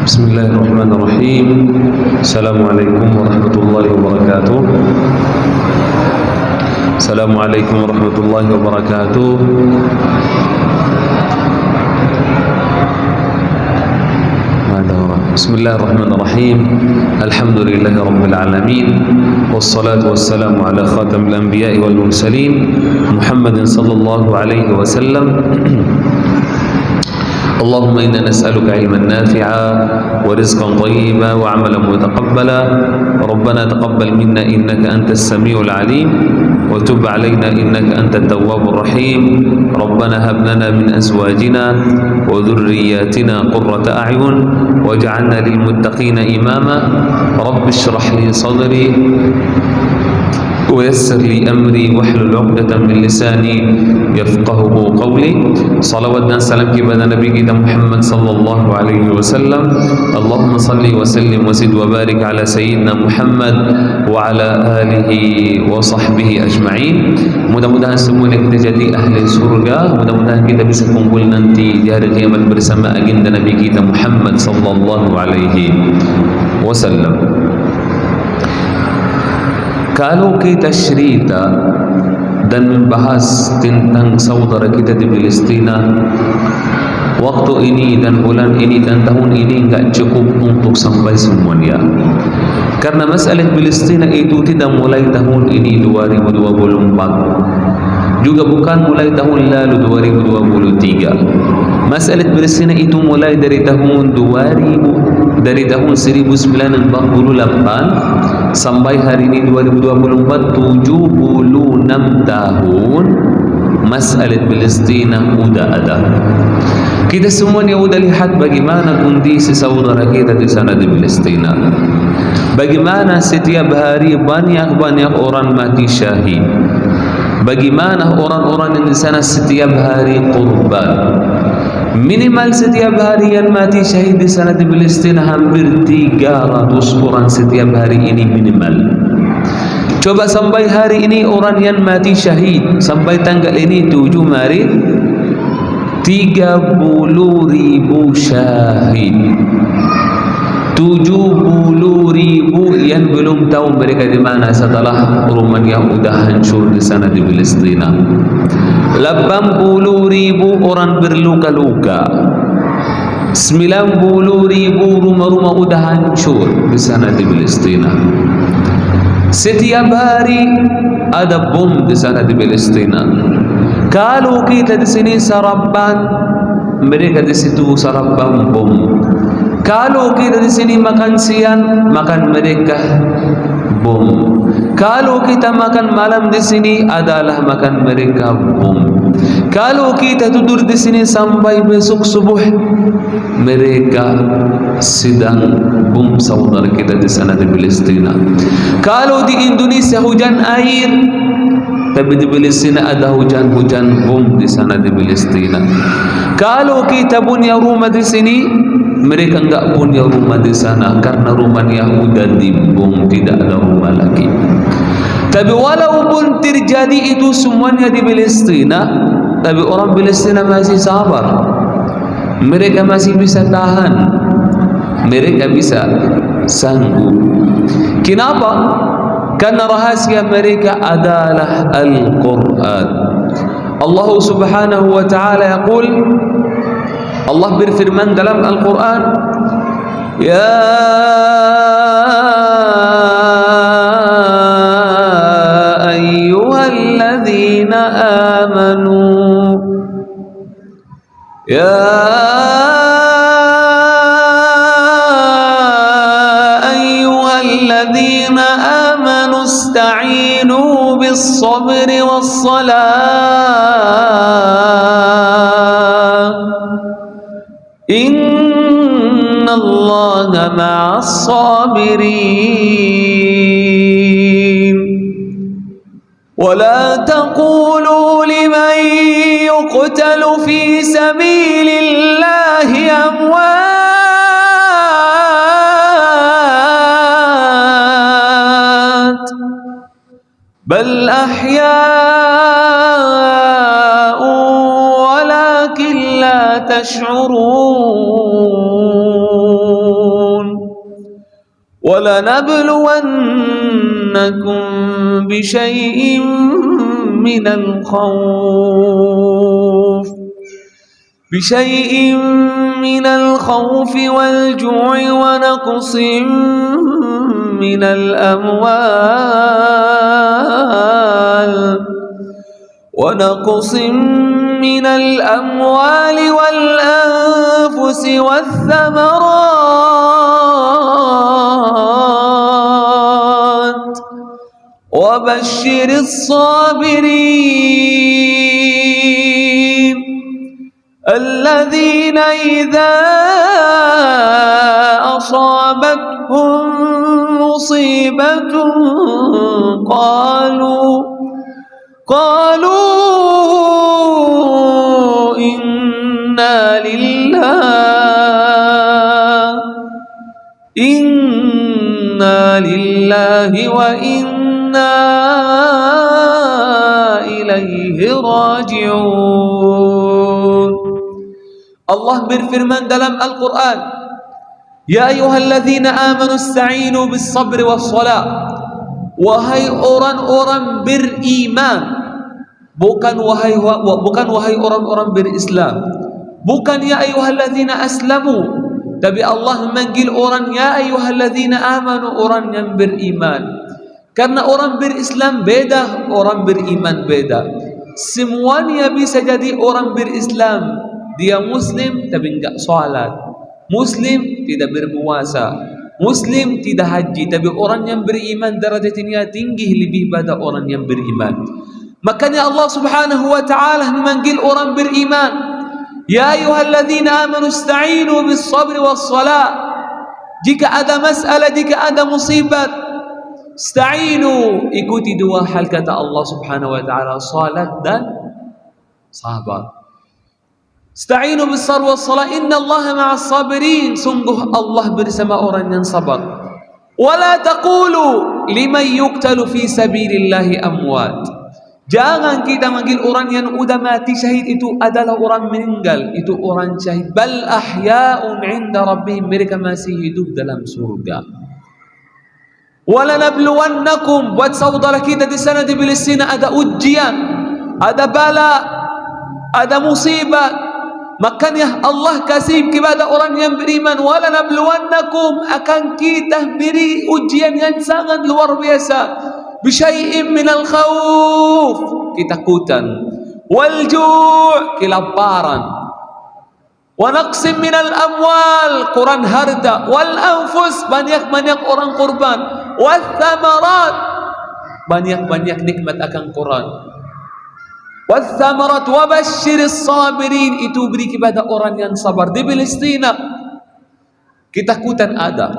Bismillahirrahmanirrahim. Assalamualaikum warahmatullahi wabarakatuh. Assalamualaikum warahmatullahi wabarakatuh. Bismillahirrahmanirrahim. Alhamdulillahi rabbil alamin. Wassalatu wassalamu ala khatamil anbiya'i wal mursalin Muhammadin sallallahu alaihi wasallam. اللهم إنا نسألك علما نافعا ورزقا طيبا وعملا متقبلا ربنا تقبل منا إنك أنت السميع العليم وتب علينا إنك أنت التواب الرحيم ربنا هب لنا من أزواجنا وذرياتنا قرة أعين واجعلنا للمتقين إماما رب اشرح لي صدري ويسر لي أمري واحلل عقدة من لساني يفقهه قولي صلوات dan salam kepada Nabi kita Muhammad sallallahu alaihi wasallam. Allahumma salli wa sallim wa zid wa barik ala sayyidina Muhammad wa ala alihi wa sahbihi ajma'in. Mudah-mudahan semuanya kita jadi ahli surga. Mudah-mudahan kita bisa kumpul nanti di hari kiamat bersama agenda Nabi kita Muhammad sallallahu alaihi wasallam. Kalau kita cerita dan membahas tentang saudara kita di Palestina, waktu ini dan bulan ini dan tahun ini enggak cukup untuk sampai semuanya. Karena masalah Palestina itu tidak mulai tahun ini 2024, juga bukan mulai tahun lalu 2023. Masalah Palestina itu mulai dari tahun 1948 sampai hari ini 2024, 76 tahun masalah Palestina udah ada. Kita semuanya udah lihat bagaimana kondisi saudara kita di sana di Palestina. Bagaimana setiap hari banyak orang mati syahid. Bagaimana orang-orang yang di sana setiap hari korban. Minimal setiap hari yang mati syahid di sana di Palestina hampir 300 orang setiap hari ini minimal. Coba sampai hari ini orang yang mati syahid sampai tanggal ini 7 Maret 30.000 syahid. 70.000 yang belum tahu mereka di mana setelah rumahnya udah hancur di sana di Palestina. 80.000 orang berluka-luka. 90.000 rumah-rumah udah hancur di sana di Palestina. Setiap hari ada bom di sana di Palestina. Kalau kita di sini sarapan, mereka di situ sarapan bom. Kalau kita di sini makan siang, makan mereka bom. Kalau kita makan malam di sini adalah makan mereka bom. Kalau kita tidur di sini sampai besok subuh, mereka sedang bom saudara kita di sana di Palestina. Kalau di Indonesia hujan air, tapi di Palestina ada hujan-hujan bom di sana di Palestina. Kalau kita punya rumah di sini, mereka enggak punya rumah di sana karena rumahnya udah dibom, tidak ada rumah lagi. Tapi walaupun terjadi itu semuanya di Palestina, tapi orang Palestina masih sabar. Mereka masih bisa tahan. Mereka bisa sanggup. Kenapa? Karena rahasia mereka adalah Al-Quran. Allah subhanahu wa ta'ala yaqul, Allah berfirman dalam Al-Quran, Ya ayyuhalladzina amanu, Ya ayyuhalladzina amanu ista'inu bis-sabri was-salah Inna Allah ma'as sabirin wa la taqulu liman yuqtalu fi sabilillahi amwat bal ahya'u walakin la tash'urun وَلَنَبْلُوَنَّكُمْ بِشَيْءٍ مِّنَ الْخَوْفِ وَالْجُوعِ ونقص من الأموال والأنفس والثمرات وبشر الصابرين الذين إذا أصابتهم مصيبة قالوا إنا لله وإنا إليه راجعون. Allah berfirman dalam Al-Quran, Ya ayyuhalladzina amanu ista'inu bis sabri was salat. Wahai orang-orang beriman, bukan wahai orang-orang berislam, bukan ya ayyuhalladzina aslamu, tapi Allah memanggil orang ya ayyuhalladzina amanu, orang yang beriman. Karena orang berislam beda, orang beriman beda. Semuanya bisa jadi orang berislam, dia muslim tapi enggak salat, muslim tidak berpuasa, muslim tidak haji, tapi orang yang beriman derajatnya tinggi lebih pada orang yang beriman. Makanya Allah Subhanahu wa taala memanggil orang beriman, ya ayyuhalladzina amanu ista'inu bis sabri was salat. Jika ada masalah, jika ada musibat, ista'inu, ikuti dua hal kata Allah Subhanahu wa taala, salat dan sabar. Ista'inu bis sabri was salat, innallaha ma'as sabirin, sungguh Allah bersama orang yang sabar. Wala taqulu liman yuqtalu fi sabilillahi amwat. Jangan kita manggil orang yang udah mati syahid itu adalah orang meninggal, itu orang syahid. Bal ahya'un 'inda rabbihim, mereka masih hidup dalam surga. Wala nabluwannakum, buat saudara kita di sana di Palestina ada ujian, ada bala, ada musibah. Makanya Allah kasih kepada orang yang beriman, wala nabluwannakum, akan kita beri ujian yang sangat luar biasa. Bisyai'in minal khawf, ketakutan, wal ju', kelaparan, wa naqsim minal amwal, kurang harta, wal anfus, banyak-banyak orang korban, wal thamarat, banyak-banyak nikmat akan Quran. Wathamarat wabashiris sabirin, itu beri kepada orang yang sabar. Di Palestina ketakutan ada,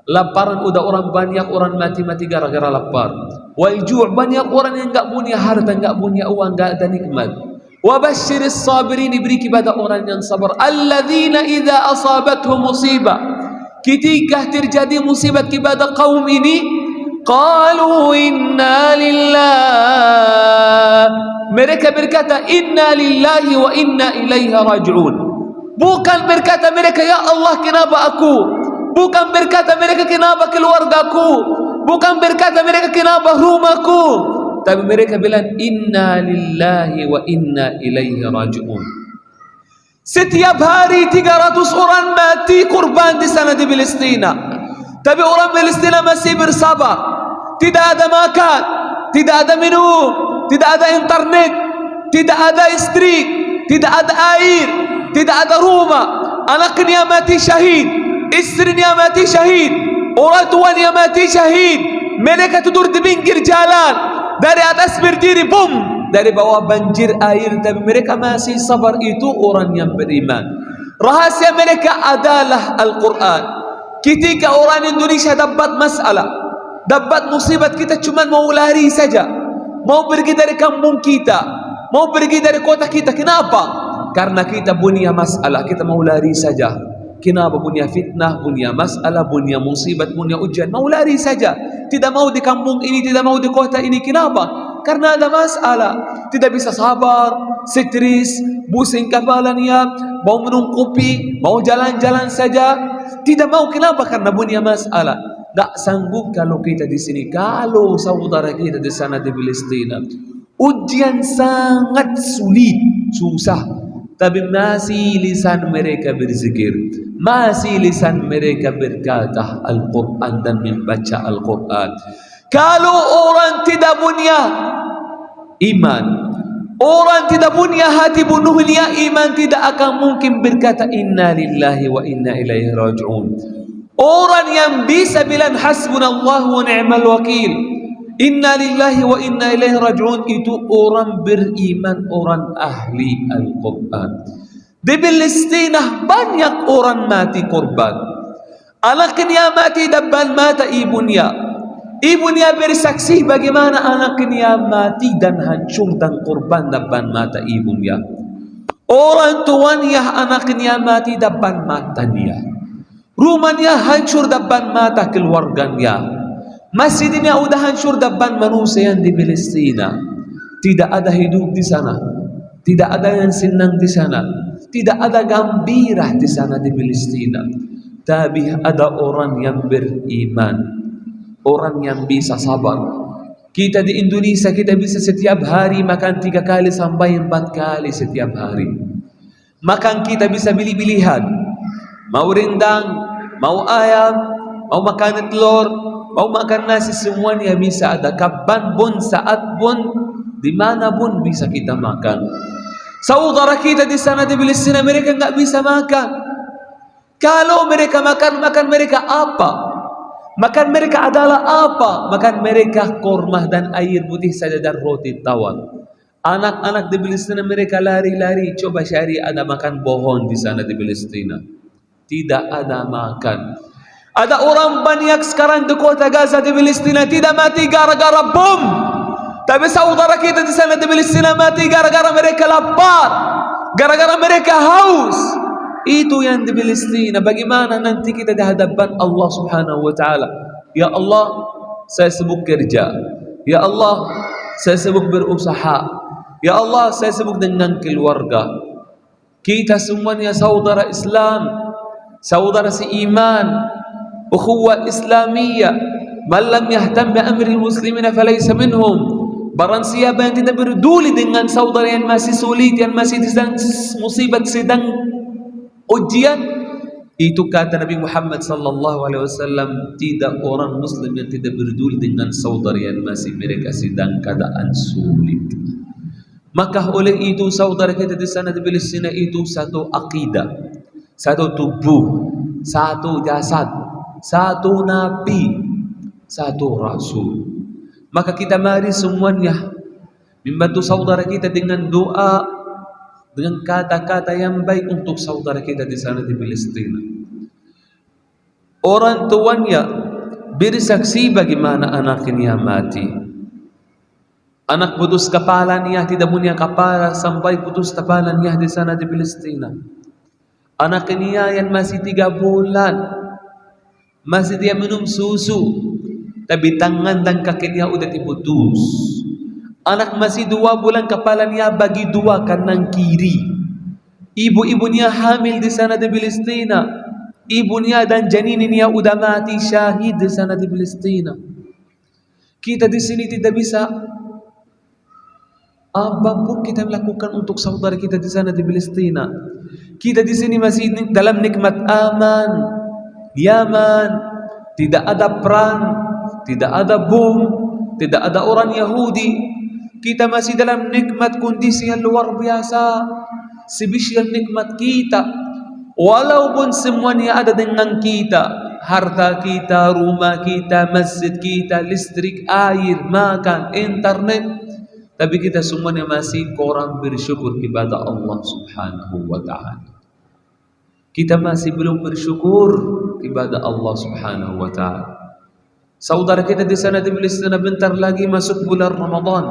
laparan udah orang banyak, orang mati-mati gara-gara lapar. Wal ju', banyak orang yang enggak punya harta, enggak punya uang, enggak ada nikmat. Wabashiris sabirin, diberi kepada orang yang sabar. Alladzina idza asabatuhum musibah, ketika terjadi musibat kepada kaum ini, qalu inna lillah, mereka berkata inna lillahi wa inna ilaihi raji'un. Bukan berkata mereka ya Allah kenapa aku, bukan berkata mereka kenapa keluargaku, bukan berkata mereka kenapa rumahku, tapi mereka bilang inna lillahi wa inna ilaihi raji'un. Setiap hari 300 orang mati korban di sana di Palestina, tapi orang Palestina masih bersabar. Tidak ada makan, tidak ada minum, tidak ada internet, tidak ada listrik, tidak ada air, tidak ada rumah. Anaknya mati syahid, istrinya mati syahid, orang tuanya mati syahid. Mereka tidur di pinggir jalan, dari atas berdiri bom, dari bawah banjir air, tapi mereka masih sabar. Itu orang yang beriman. Rahasia mereka adalah Al-Quran. Ketika orang Indonesia dapat masalah, dapat musibat, kita cuma mau lari saja, mau pergi dari kampung kita, mau pergi dari kota kita. Kenapa? Karena kita punya masalah, kita mau lari saja. Kenapa? Punya fitnah, punya masalah, punya musibat, punya ujian, mau lari saja. Tidak mau di kampung ini, tidak mau di kota ini. Kenapa? Karena ada masalah, tidak bisa sabar, stres, pusing kepalanya, mau minum kopi, mau jalan-jalan saja, tidak mau. Kenapa? Karena punya masalah. Gak sanggup kalau kita di sini, kalau saudara kita di sana di Palestina, ujian sangat sulit, susah, tapi masih lisan mereka berzikir, masih lisan mereka berkata Al-Quran dan membaca Al-Quran. Kalau orang tidak punya iman, orang tidak punya hati penuhnya iman, tidak akan mungkin berkata inna lillahi wa inna ilaihi raji'un. Orang yang bisa bilang hasbunallahu wa ni'mal wakil, inna lillahi wa inna ilaihi raji'un, itu orang beriman, orang ahli Al-Quran. Di Palestina banyak orang mati korban. Anaknya mati depan mata ibunya. Ibunya bersaksi bagaimana anaknya mati dan hancur dan korban depan mata ibunya. Orang tuanya anaknya mati depan matanya. Rumahnya hancur depan mata keluarganya. Masjidnya udah hancur depan manusia yang di Palestina. Tidak ada hidup di sana. Tidak ada yang senang di sana. Tidak ada gembira di sana di Palestina. Tapi ada orang yang beriman, orang yang bisa sabar. Kita di Indonesia kita bisa setiap hari makan 3 kali sampai 4 kali setiap hari. Makan kita bisa pilih-pilihan. Mau rendang, mau ayam, mau makan telur, mau makan nasi, semuanya bisa ada. Kapan pun, saat pun, dimanapun bisa kita makan. Saudara kita di sana di Palestina mereka nggak bisa makan. Kalau mereka makan mereka apa? Makan mereka adalah apa? Makan mereka kurma dan air putih saja dan roti tawar. Anak-anak di Palestina mereka lari-lari, coba cari ada makan pohon di sana di Palestina. Tidak ada makan. Ada orang banyak sekarang di kota Gaza di Palestina tidak mati gara-gara bom. Tapi saudara kita di sana di Palestina mati gara-gara mereka lapar, gara-gara mereka haus. Itu yang di Palestina. Bagaimana nanti kita di hadapan Allah Subhanahu wa taala? Ya Allah, saya sibuk kerja. Ya Allah, saya sibuk berusaha. Ya Allah, saya sibuk dengan keluarga. Kita semuanya saudara Islam, saudara seiman, ukhuwah Islamiyah. Man lam yahtam bi amri muslimina falaysa minhum. Barang siapa yang tidak peduli dengan saudara yang masih sulit, yang masih sedang musibat, sedang ujian, itu kata Nabi Muhammad sallallahu alaihi wasallam, tidak orang muslim yang tidak peduli dengan saudara yang masih mereka sedang keadaan sulit. Maka oleh itu saudara kita di sana di Palestina itu satu akidah, satu tubuh, satu jasad, satu nabi, satu rasul. Maka kita mari semuanya membantu saudara kita dengan doa, dengan kata-kata yang baik untuk saudara kita di sana di Palestina. Orang tuanya bersaksi bagaimana anaknya mati. Anak putus kepalanya, tidak punya kepala sampai putus kepalanya di sana di Palestina. Anaknya yang masih 3 bulan, masih dia minum susu, tapi tangan dan kakinya udah diputus. Anak masih 2 bulan, kepalanya bagi 2 kanan kiri. Ibu-ibunya hamil di sana di Palestina. Ibunya dan janinnya udah mati syahid di sana di Palestina. Kita di sini tidak bisa apapun kita melakukan untuk saudara kita di sana di Palestina. Kita di sini masih dalam nikmat aman, nyaman, tidak ada perang, tidak ada bom, tidak ada orang Yahudi. Kita masih dalam nikmat kondisi yang luar biasa, spesial nikmat kita. Walaupun semuanya ada dengan kita, harta kita, rumah kita, masjid kita, listrik, air, makan, internet, tapi kita semuanya masih kurang bersyukur kepada Allah Subhanahu wa taala. Kita masih belum bersyukur kepada Allah Subhanahu wa taala. Saudara kita di sana di Palestina bentar lagi masuk bulan Ramadan.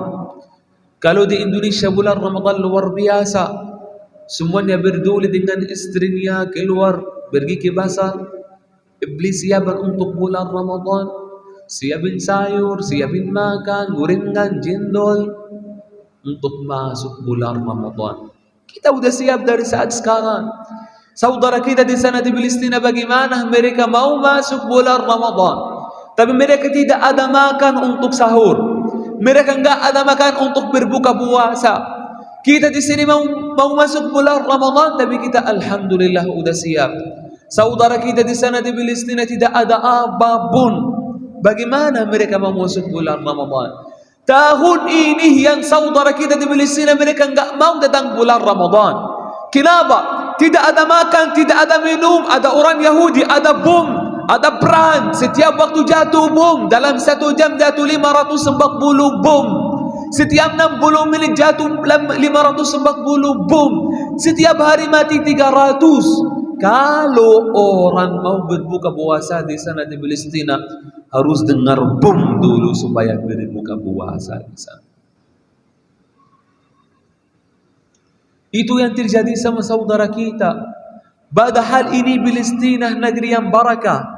Kalau di Indonesia bulan Ramadan luar biasa. Semuanya berduli dengan istrinya, keluar pergi ke pasar. Iblis siapkan untuk bulan Ramadan. Siapin sayur, siapin makan, gorengan, jendol untuk masuk bulan Ramadan. Kita udah siap dari saat sekarang. Saudara kita di sana di Palestina bagaimana mereka mau masuk bulan Ramadan? Tapi mereka tidak ada makan untuk sahur. Mereka enggak ada makan untuk berbuka puasa. Kita di sini mau masuk bulan Ramadan, tapi kita alhamdulillah udah siap. Saudara kita di sana di Palestina tidak ada apapun. Bagaimana mereka mau masuk bulan Ramadan? Tahun ini yang saudara kita di Palestina mereka enggak mau datang bulan Ramadan. Kenapa? Tidak ada makan, tidak ada minum, ada orang Yahudi, ada bom, ada perang. Setiap waktu jatuh bom, dalam 1 jam jatuh 540 bom. Setiap 60 menit jatuh 540 bom. Setiap hari mati 300. Kalau orang mau berbuka puasa di sana di Palestina, harus dengar bom dulu supaya berbuka puasa di sana. Itu yang terjadi sama saudara kita. Padahal ini Palestina negeri yang barakah.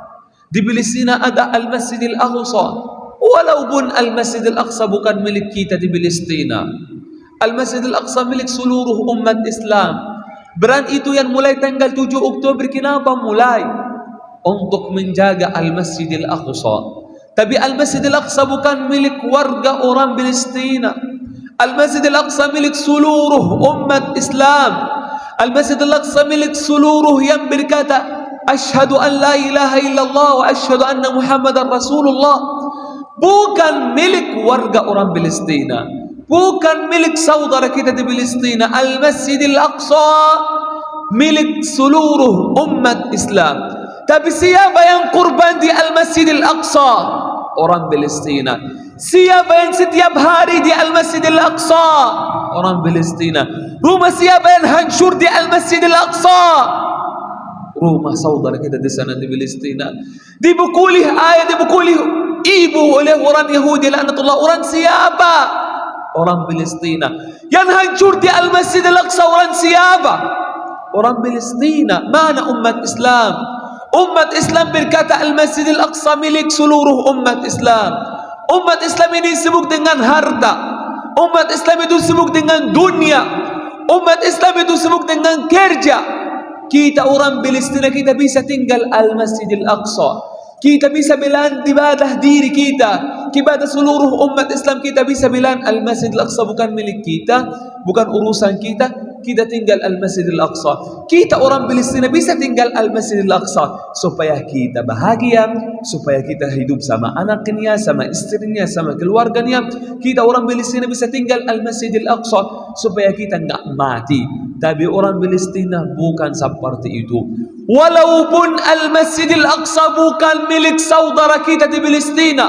Di Palestina ada Al-Masjid Al-Aqsa. Walaupun Al-Masjid Al-Aqsa bukan milik kita di Palestina. Al-Masjid Al-Aqsa milik seluruh umat Islam. Beran itu yang mulai tanggal 7 Oktober. Kenapa mulai? Untuk menjaga Al-Masjid Al-Aqsa. Tapi Al-Masjid Al-Aqsa bukan milik warga orang Palestina. Al-Masjid Al-Aqsa milik seluruh umat Islam. Al-Masjid Al-Aqsa milik seluruh yang berkata Asyhadu an la ilaha illallah wa asyhadu anna Muhammadan Rasulullah. Bukan milik warga orang Palestina, bukan milik saudara kita di Palestina. Al-Masjid Al-Aqsa milik seluruh umat Islam. Tapi siapa yang kurban di Al-Masjid Al-Aqsa? Orang Palestina. Siapa yang setiap hari di Al-Masjid Al-Aqsa? Orang Palestina. Rumah siapa yang hancur di Al-Masjid Al-Aqsa? Rumah saudara kita di sana di Palestina. Dibukuli ayah, dibukuli ibu oleh orang Yahudi laknatullah. Orang siapa? Orang Palestina. Yang hancur di Al-Masjid Al-Aqsa orang siapa? Orang Palestina. Mana umat Islam? Umat Islam berkata Al-Masjid Al-Aqsa milik seluruh umat Islam. Umat Islam ini sibuk dengan harta. Umat Islam itu sibuk dengan dunia. Umat Islam itu sibuk dengan kerja. Kita orang Palestina, kita bisa tinggal Al-Masjid Al-Aqsa. Kita bisa bilang ibadah diri kita, ibadah seluruh umat Islam. Kita bisa bilang Al-Masjid Al-Aqsa bukan milik kita, bukan urusan kita. Kita tinggal Al-Masjid Al-Aqsa. Kita orang Palestina bisa tinggal Al-Masjid Al-Aqsa supaya kita bahagia, supaya kita hidup sama anaknya, sama istrinya, sama keluarganya. Kita orang Palestina bisa tinggal Al-Masjid Al-Aqsa supaya kita enggak mati. Tapi orang Palestina bukan seperti itu. Walaupun Al-Masjid Al-Aqsa bukan milik saudara kita di Palestina,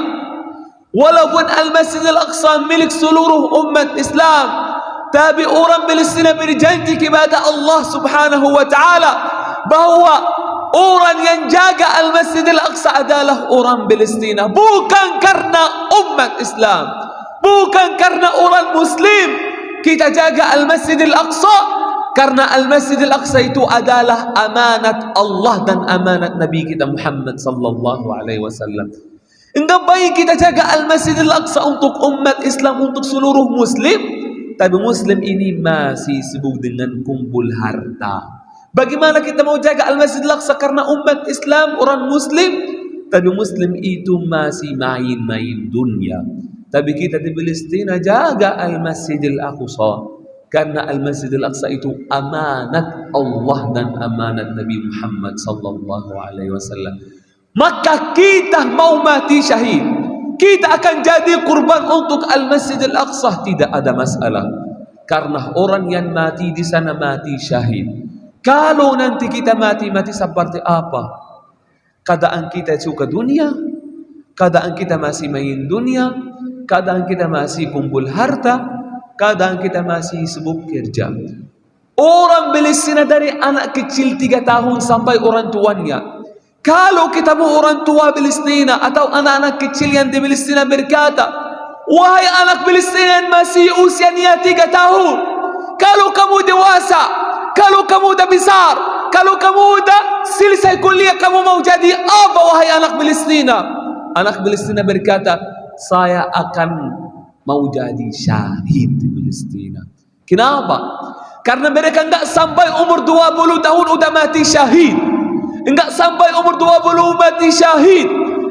walaupun Al-Masjid Al-Aqsa milik seluruh umat Islam, tapi orang Palestina berjanji kepada Allah Subhanahu wa taala bahwa orang yang jaga Al-Masjid Al-Aqsa adalah orang Palestina, bukan karena umat Islam, bukan karena orang Muslim. Kita jaga Al-Masjid Al-Aqsa karena Al-Masjid Al-Aqsa itu adalah amanat Allah dan amanat Nabi kita Muhammad sallallahu alaihi wasallam. Enggak baik kita jaga Al-Masjid Al-Aqsa untuk umat Islam, untuk seluruh Muslim. Tapi Muslim ini masih sibuk dengan kumpul harta. Bagaimana kita mau jaga Al-Masjid Al-Aqsa karena umat Islam, orang Muslim? Tapi Muslim itu masih main-main dunia. Tapi kita di Palestina jaga Al-Masjid Al-Aqsa karena Al-Masjid Al-Aqsa itu amanat Allah dan amanat Nabi Muhammad sallallahu alaihi wasallam. Maka kita mau mati syahid, kita akan jadi kurban untuk Al-Masjid Al-Aqsa, tidak ada masalah. Karena orang yang mati di sana mati syahid. Kalau nanti kita mati seperti apa? Keadaan kita suka dunia, keadaan kita masih main dunia, keadaan kita masih kumpul harta, keadaan kita masih sibuk kerja. Orang Palestina dari anak kecil 3 tahun sampai orang tuanya. Kalau kita mau orang tua Palestina atau anak-anak kecil yang di Palestina berkata, wahai anak Palestina yang masih usianya 3 tahun, kalau kamu dewasa, kalau kamu udah besar, kalau kamu udah selesai kuliah, kamu mau jadi apa wahai anak Palestina? Anak Palestina berkata, saya akan mau jadi syahid di Palestina. Kenapa? Karena mereka enggak sampai umur 20 tahun udah mati syahid. Enggak sampai umur 20 mati syahid.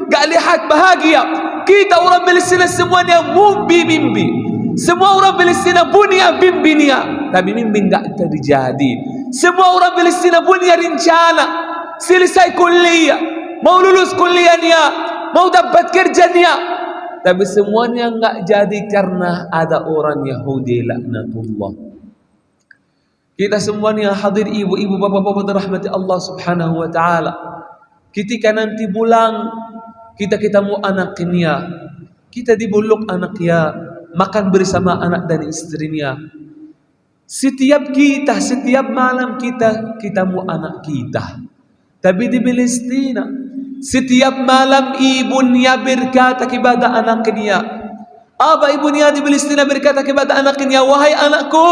gak lihat bahagia. Kita orang Palestina semuanya mimpi. Semua orang Palestina punya mimpinya, tapi mimpi gak terjadi. Semua orang Palestina punya rencana, selesai kuliah, mau lulus kuliahnya, mau dapat kerjanya, tapi semuanya gak jadi karena ada orang Yahudi laknatullah. Kita semuanya hadir, ibu-ibu, bapak-bapak dirahmati Allah subhanahu wa ta'ala. Ketika nanti pulang, kita ketemu anaknya, kita dibuluk anaknya, makan bersama anak dan istrinya. Setiap malam kita ketemu anak kita. Tapi di Palestina, setiap malam ibunya berkata kepada anaknya, apa ibunya di Palestina berkata kepada anaknya, wahai anakku,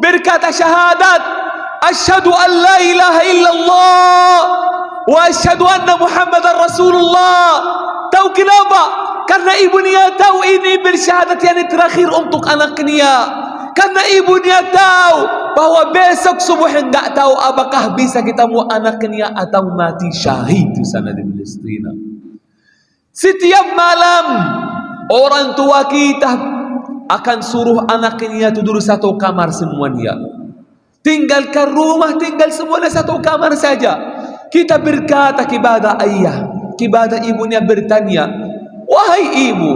berkata syahadat, asyhadu an la ilaha illallah wa asyhadu anna Muhammadar Rasulullah. Tahu kenapa? Karena ibunya tahu ini bersyahadat yang terakhir untuk anaknya. Karena ibunya tahu bahwa besok subuh enggak tahu apakah bisa ketemu anaknya atau mati syahid di sana di Palestina. Setiap malam orang tua kita akan suruh anaknya tidur satu kamar semuanya. Tinggalkan rumah, tinggal semuanya satu kamar saja. Kita berkata kepada ayah, kepada ibunya bertanya, wahai ibu,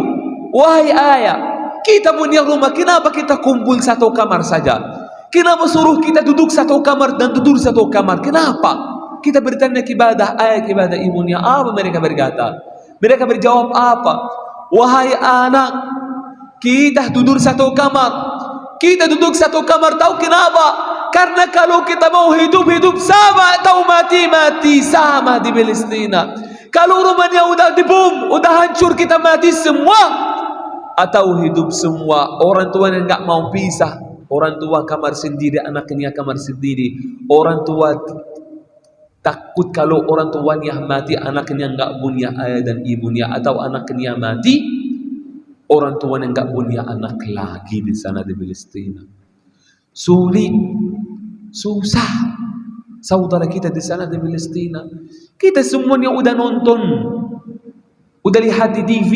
wahai ayah, kita punya rumah, kenapa kita kumpul satu kamar saja? Kenapa suruh kita duduk satu kamar dan tidur satu kamar? Kenapa? Kita bertanya kepada ayah, kepada ibunya, apa mereka berkata? Mereka berjawab apa? Wahai anak, kita tidur satu kamar. Kita duduk satu kamar, tahu kenapa? Karena kalau kita mau hidup sama atau mati sama di Palestina. Kalau rumahnya udah dibom, udah hancur, kita mati semua atau hidup semua. Orang tua yang nggak mau pisah, orang tua kamar sendiri, anaknya kamar sendiri. Orang tua takut kalau orang tuanya mati, anaknya nggak punya ayah dan ibunya, atau anaknya mati, orang tuanya nggak punya anak lagi di sana di Palestina. Sulit, susah, saudara kita di sana di Palestina. Kita semuanya udah nonton, udah lihat di TV,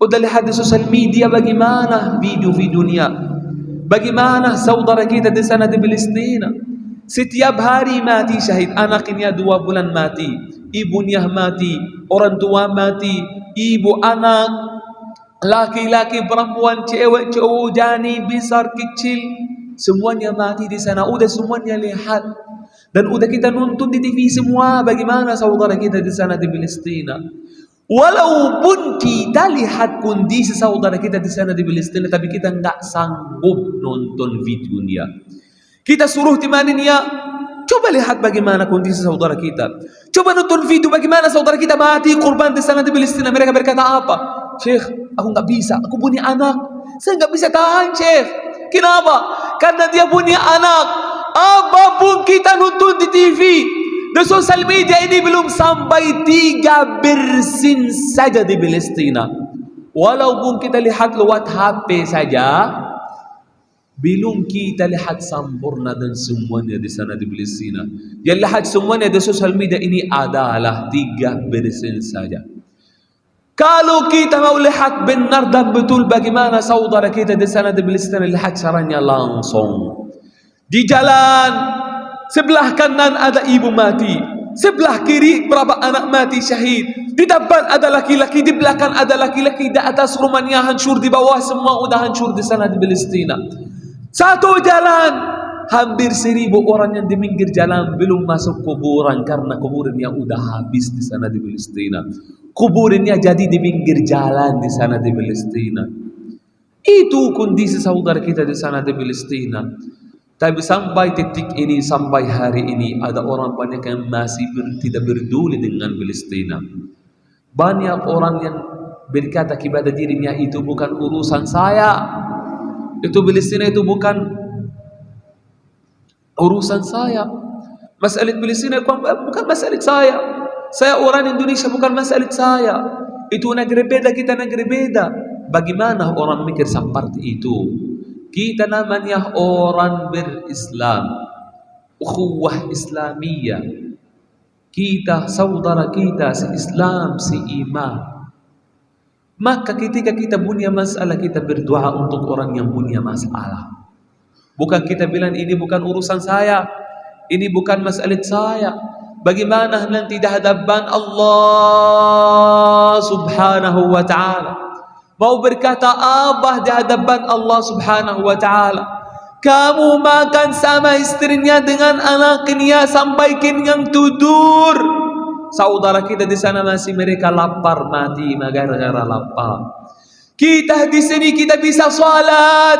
udah lihat di sosial media bagaimana video-videonya, bagaimana saudara kita di sana di Palestina. Setiap hari mati syahid, anaknya 2 bulan mati, ibunya mati, orang tua mati, ibu, anak, laki-laki, perempuan, cewek, cowok, jani, besar, kecil, semuanya mati di sana. Udah semuanya lihat dan udah kita nonton di TV semua bagaimana saudara kita di sana di Palestina. Walaupun kita lihat kondisi saudara kita di sana di Palestina, tapi kita nggak sanggup nonton videonya. Kita suruh temannya, coba lihat bagaimana kondisi saudara kita. Coba nonton video bagaimana saudara kita mati korban di sana di Palestina. Mereka berkata apa? Syekh, aku nggak bisa, aku punya anak, saya nggak bisa tahan, Syekh. Kenapa? Karena dia punya anak. Apapun kita nonton di TV, di sosial media ini belum sampai 3% saja di Palestina. Walaupun kita lihat lewat HP saja, belum kita lihat sempurna dan semuanya di sana di Palestina. Yang lihat semuanya di sosial media ini adalah 3% saja. Kalau kita mau lihat benar dan betul bagaimana saudara kita di sana di Palestina, lihat caranya langsung. Di jalan, sebelah kanan ada ibu mati, sebelah kiri berapa anak mati syahid. Di depan ada laki-laki, di belakang ada laki-laki, di atas rumahnya hancur, di bawah semua udah hancur di sana di Palestina. Satu jalan, hampir 1000 orang yang di pinggir jalan belum masuk kuburan karena kuburannya udah habis di sana di Palestina. Kuburannya jadi di pinggir jalan di sana di Palestina. Itu kondisi saudara kita di sana di Palestina. Tapi sampai titik ini, sampai hari ini, ada orang banyak yang masih tidak peduli dengan Palestina. Banyak orang yang berkata kepada dirinya, itu bukan urusan saya. Itu Palestina itu bukan urusan saya. Masalah Palestina bukan masalah saya. Saya orang Indonesia, bukan masalah saya. Itu negeri beda, kita negeri beda. Bagaimana orang mikir seperti itu? Kita namanya orang berislam, ukhuwah Islamiyah. kita saudara kita se-Islam, se-iman, maka ketika kita punya masalah, kita berdoa untuk orang yang punya masalah. Bukan kita bilang ini bukan urusan saya, ini bukan masalah saya. Bagaimana nanti di hadapan Allah Subhanahu wa ta'ala? Mau berkata apa di hadapan Allah Subhanahu wa ta'ala? Kamu makan sama istrinya dengan anaknya sampai kenyang tidur. Saudara kita di sana masih mereka lapar mati gara-gara lapar. Kita di sini kita bisa salat,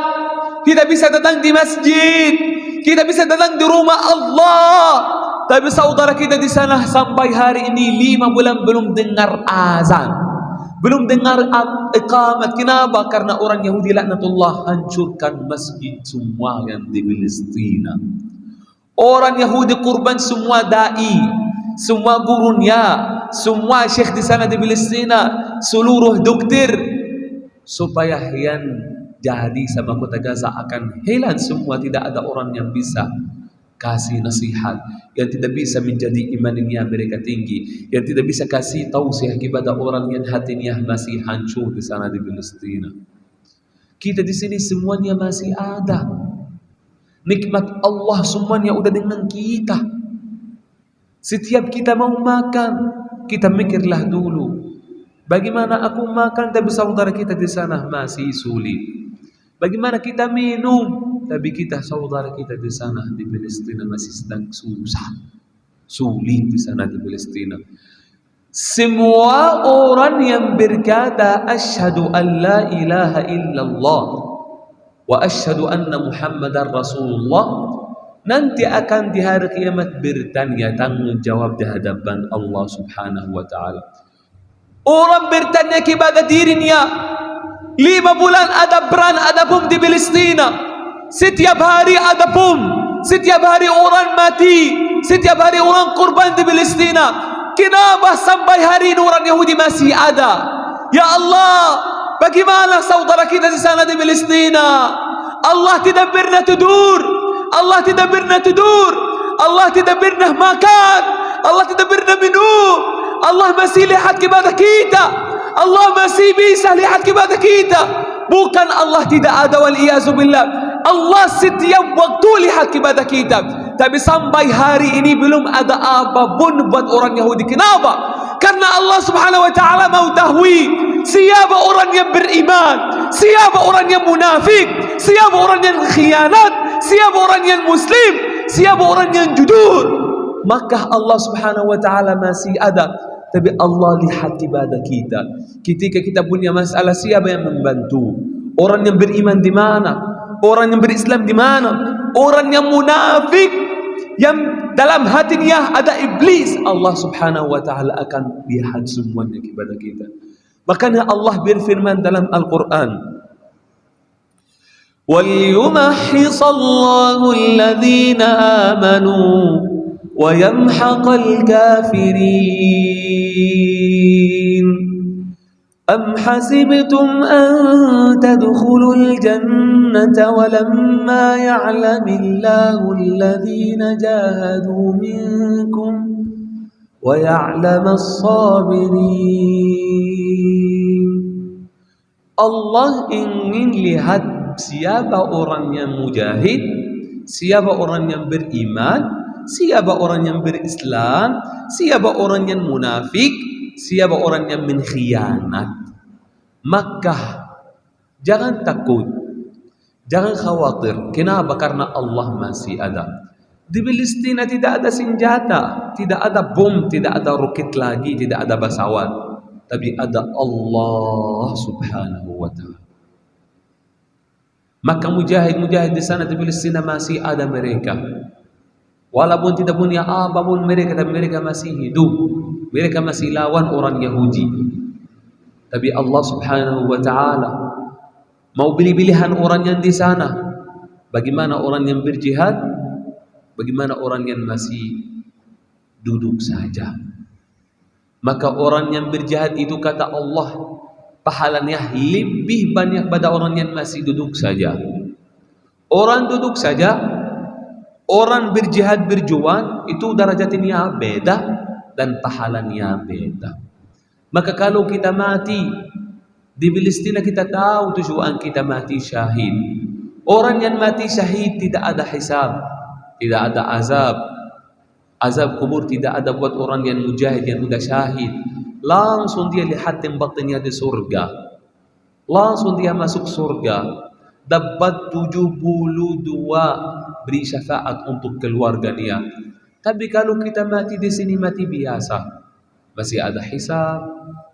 kita bisa datang di masjid, kita bisa datang di rumah Allah. Tapi saudara kita di sana sampai hari ini 5 bulan belum dengar azan, belum dengar iqamat. Kenapa? Karena orang Yahudi laknatullah hancurkan masjid semua yang di Palestina. Orang Yahudi kurban semua dai, semua gurunya, semua syekh di sana di Palestina, seluruh dokter, supaya yang jadi sama kota Gaza akan hilang semua. Tidak ada orang yang bisa kasih nasihat, yang tidak bisa menjadi imannya mereka tinggi, yang tidak bisa kasih tausiah kepada orang yang hatinya masih hancur di sana di Palestina. Kita di sini semuanya masih ada. Nikmat Allah semuanya udah dengan kita. Setiap kita mau makan, kita mikirlah dulu, bagaimana aku makan tapi saudara kita di sana masih sulit. Bagaimana kita minum tapi kita saudara kita di sana di Palestina masih sedang susah, sulit di sana di Palestina. Semua orang yang berkata asyhadu an la ilaha illallah wa asyhadu anna Muhammadar Rasulullah nanti akan di hari kiamat bertanya, tanggung jawab di hadapan Allah Subhanahu wa ta'ala. Orang bertanya kepada dirinya, 5 bulan ada perang, ada bom di Palestina. Setiap hari ada bom, setiap hari orang mati, setiap hari orang korban di Palestina. Kenapa sampai hari ini orang Yahudi masih ada? Ya Allah, bagaimana saudara kita di sana di Palestina? Allah tidak pernah tidur, Allah tidak pernah tidur, Allah tidak pernah makan, Allah tidak pernah minum. Allah masih lihat kepada kita, Allah masih bisa lihat kepada kita. Bukan Allah tidak ada, waliyazubillah. Allah setiap waktu lihat kepada kita. Tapi sampai hari ini belum ada apapun buat orang Yahudi. Kenapa? Karena Allah Subhanahu wa ta'ala mau tahu siapa orang yang beriman, siapa orang yang munafik, siapa orang yang khianat, siapa orang yang muslim, siapa orang yang jujur. Maka Allah Subhanahu wa ta'ala masih ada. Tapi Allah lihat kepada kita. Ketika kita punya masalah, siapa yang membantu? Orang yang beriman di mana? Orang yang berislam di mana? Orang yang munafik, yang dalam hatinya ada iblis, Allah Subhanahu wa ta'ala akan lihat semuanya kepada kita. Makanya Allah berfirman dalam Al-Quran, وَلْيُمَحِّصَ اللَّهُ الَّذِينَ آمَنُوا وَيَمْحَقَ الْكَافِرِينَ أَمْ حَسِبْتُمْ أَن تَدْخُلُوا الْجَنَّةَ وَلَمَّا يَعْلَمِ اللَّهُ الَّذِينَ جَاهَدُوا مِنكُمْ وَيَعْلَمَ الصَّابِرِينَ. Allah ingin lihat siapa orang yang mujahid, siapa orang yang beriman, siapa orang yang berislam, siapa orang yang munafik, siapa orang yang mengkhianat. Maka jangan takut, jangan khawatir. Kenapa? Karena Allah masih ada. Di Palestina tidak ada senjata, tidak ada bom, tidak ada roket lagi, tidak ada pesawat. Tapi ada Allah Subhanahu wa ta'ala. Maka mujahid-mujahid di sana di Palestina masih ada mereka. Walaupun tidak punya apapun mereka, tapi mereka masih hidup. Mereka masih lawan orang Yahudi. Tapi Allah Subhanahu wa ta'ala mau pilih-pilihan orang yang di sana. Bagaimana orang yang berjihad, bagaimana orang yang masih duduk saja. Maka orang yang berjihad itu kata Allah, pahalanya lebih banyak pada orang yang masih duduk saja. Orang duduk saja, orang berjihad berjuang itu derajatnya beda. dan pahalanya beda. Maka kalau kita mati di Palestina, kita tahu tujuan kita mati syahid. Orang yang mati syahid tidak ada hisab, tidak ada azab. Azab kubur tidak ada buat orang yang mujahid yang udah syahid. Langsung dia lihat tempatnya di surga. Langsung dia masuk surga. Dapat 72 beri syafaat untuk keluarganya. Tapi kalau kita mati di sini mati biasa, masih ada hisab,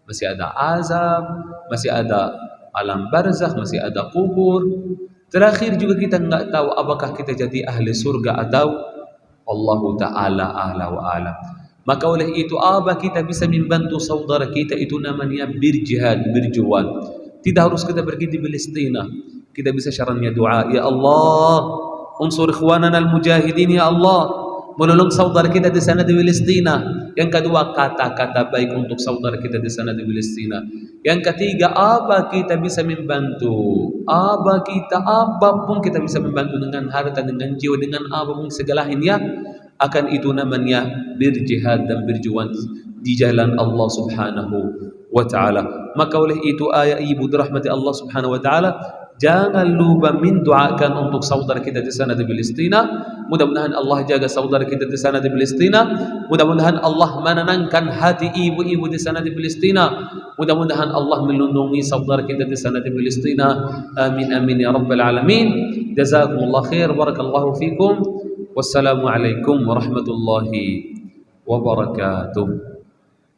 masih ada azab, masih ada alam barzakh, masih ada kubur. Terakhir juga kita nggak tahu apakah kita jadi ahli surga atau Allah Ta'ala a'la wa a'lam. Maka oleh itu apa kita bisa membantu saudara kita itu namanya berjihad, berjuang. Tidak harus kita pergi di Palestina. Kita bisa caranya doa, ya Allah, unsur ikhwanana al-mujahidin, ya Allah, menolong saudara kita di sana di Palestina. Yang kedua, kata-kata baik untuk saudara kita di sana di Palestina. Yang ketiga, apa kita bisa membantu? Apapun kita bisa membantu dengan harta, dengan jiwa, dengan apapun segalanya. Akan itu namanya berjihad dan berjuang di jalan Allah Subhanahu wa Ta'ala. Maka oleh itu ayat ibu dirahmati Allah Subhanahu wa Ta'ala, jangan lupa mendoakan untuk saudara kita di sana di Palestina. Mudah-mudahan Allah jaga saudara kita di sana di Palestina. Mudah-mudahan Allah menenangkan hati ibu-ibu di sana di Palestina. Mudah-mudahan Allah melindungi saudara kita di sana di Palestina. Amin amin ya rabbal alamin. Jazakumullah khair, barakallahu fikum. Wassalamualaikum warahmatullahi wabarakatuh.